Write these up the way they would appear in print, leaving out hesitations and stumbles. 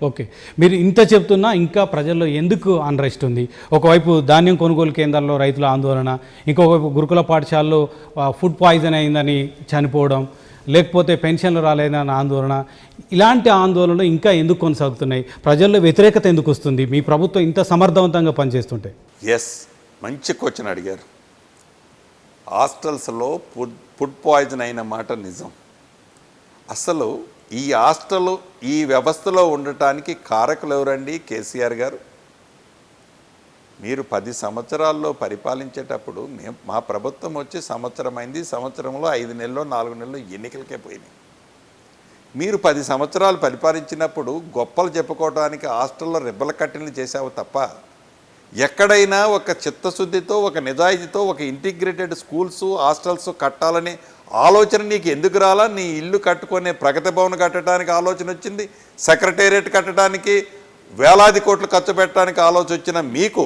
Okay. మీరు ఇంత చెప్తున్నా ఇంకా ప్రజల్లో ఎందుకు అన్రెస్ట్ ఉంది? ఒకవైపు ధాన్యం కొనుగోలు కేంద్రాల్లో రైతుల ఆందోళన, ఇంకోవైపు గురుకుల పాఠశాలలో ఫుడ్ పాయిజన్ అయిందని చనిపోవడం, లేకపోతే పెన్షన్లు రాలేదన్న ఆందోళన. ఇలాంటి ఆందోళనలు ఇంకా ఎందుకు కొనసాగుతున్నాయి? ప్రజల్లో వ్యతిరేకత ఎందుకు వస్తుంది మీ ప్రభుత్వం ఇంత సమర్థవంతంగా పనిచేస్తుంటే? మంచి క్వశ్చన్ అడిగారు. హాస్టల్స్లో ఫుడ్ పాయిజన్ అయిన మాట నిజం. అసలు ఈ హాస్టల్ ఈ వ్యవస్థలో ఉండటానికి కారకులు ఎవరండి? కేసీఆర్ గారు. మీరు 10 సంవత్సరాల్లో పరిపాలించేటప్పుడు మా ప్రభుత్వం వచ్చి సంవత్సరం అయింది. సంవత్సరంలో 5 నెలలు 4 నెలలు ఎన్నికలకే పోయినాయి. మీరు 10 సంవత్సరాలు పరిపాలించినప్పుడు గొప్పలు చెప్పుకోవడానికి హాస్టల్లో రెబ్బల కట్టినలు చేసావు తప్ప ఎక్కడైనా ఒక చిత్తశుద్ధితో ఒక నిజాయితీతో ఒక ఇంటిగ్రేటెడ్ స్కూల్స్ హాస్టల్స్ కట్టాలని ఆలోచన నీకు ఎందుకు రాలా? నీ ఇల్లు కట్టుకునే ప్రగతి భవన్ కట్టడానికి ఆలోచన వచ్చింది, సెక్రటేరియట్ కట్టడానికి వేలాది కోట్లు ఖర్చు పెట్టడానికి ఆలోచన వచ్చిన మీకు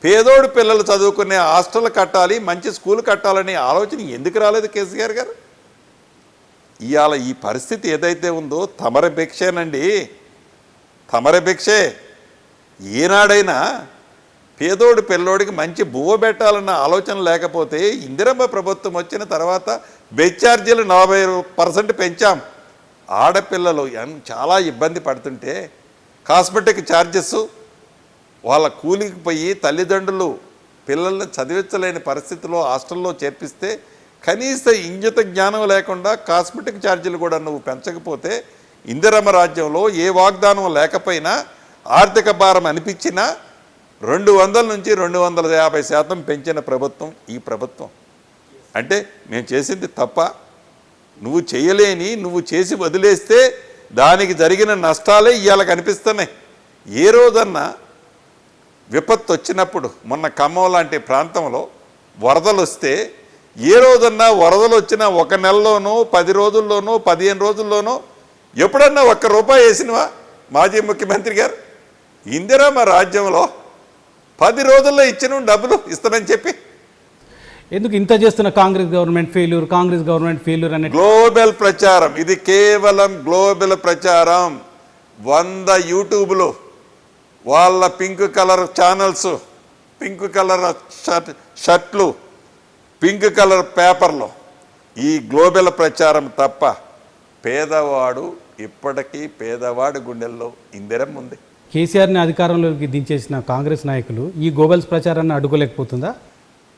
పేదోడు పిల్లలు చదువుకునే హాస్టల్ కట్టాలి, మంచి స్కూల్ కట్టాలనే ఆలోచన ఎందుకు రాలేదు కేసీఆర్ గారు? ఇవాళ ఈ పరిస్థితి ఏదైతే ఉందో తమరి భిక్షేనండి, తమరి భిక్షే. ఏనాడైనా పేదోడు పిల్లోడికి మంచి బువ్వ పెట్టాలన్న ఆలోచన లేకపోతే ఇందిరమ్మ ప్రభుత్వం వచ్చిన తర్వాత బెడ్ ఛార్జీలు 40% పెంచాం. ఆడపిల్లలు చాలా ఇబ్బంది పడుతుంటే కాస్మెటిక్ ఛార్జెస్ వాళ్ళ కూలికి పోయి తల్లిదండ్రులు పిల్లల్ని చదివించలేని పరిస్థితిలో హాస్టల్లో చేర్పిస్తే కనీస ఇంగిత జ్ఞానం లేకుండా కాస్మెటిక్ ఛార్జీలు కూడా నువ్వు పెంచకపోతే ఇందిరమ్మ రాజ్యంలో ఏ వాగ్దానం లేకపోయినా ఆర్థిక భారం అనిపించినా 200 నుంచి 250% పెంచిన ప్రభుత్వం ఈ ప్రభుత్వం. అంటే మేము చేసింది తప్ప? నువ్వు చేయలేని నువ్వు చేసి వదిలేస్తే దానికి జరిగిన నష్టాలే ఇవాళ కనిపిస్తున్నాయి. ఏ రోజన్నా విపత్తు వచ్చినప్పుడు మొన్న ఖమ్మం లాంటి ప్రాంతంలో వరదలు వస్తే ఏ రోజన్నా వరదలు వచ్చినా 1 నెలలోనో 10 రోజుల్లోనో 15 రోజుల్లోనో ఎప్పుడన్నా ₹1 వేసినవా మాజీ ముఖ్యమంత్రి గారు? ఇందిరమ్మ రాజ్యంలో 10 రోజుల్లో ఇచ్చిన డబ్బులు ఇస్తామని చెప్పి ఎందుకు ఇంత చేస్తున్న కాంగ్రెస్ గవర్నమెంట్ ఫెయిల్యూర్ అనే గ్లోబల్ ప్రచారం? ఇది కేవలం గ్లోబల్ ప్రచారం. 100 యూట్యూబ్లు వాళ్ళ pink colour channels, pink colour షర్ట్లు, పింక్ కలర్ పేపర్లు, ఈ గ్లోబల్ ప్రచారం తప్ప పేదవాడు ఇప్పటికీ పేదవాడి గుండెల్లో ఇందిరమ్మ ఉంది. కేసీఆర్ని అధికారంలోకి దించేసిన కాంగ్రెస్ నాయకులు ఈ గోబెల్స్ ప్రచారాన్ని అడ్డుకోలేకపోతుందా?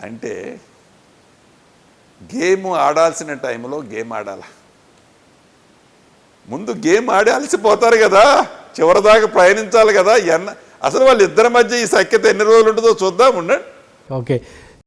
అంటే గేమ్ ఆడాల్సిన టైంలో గేమ్ ఆడాల. ముందు గేమ్ ఆడి అలసిపోతారు కదా, చివరిదాకా ప్రయాణించాలి కదా. అసలు వాళ్ళిద్దరి మధ్య ఈ సఖ్యత ఎన్ని రోజులు ఉంటుందో చూద్దాం. ఉండండి. ఓకే.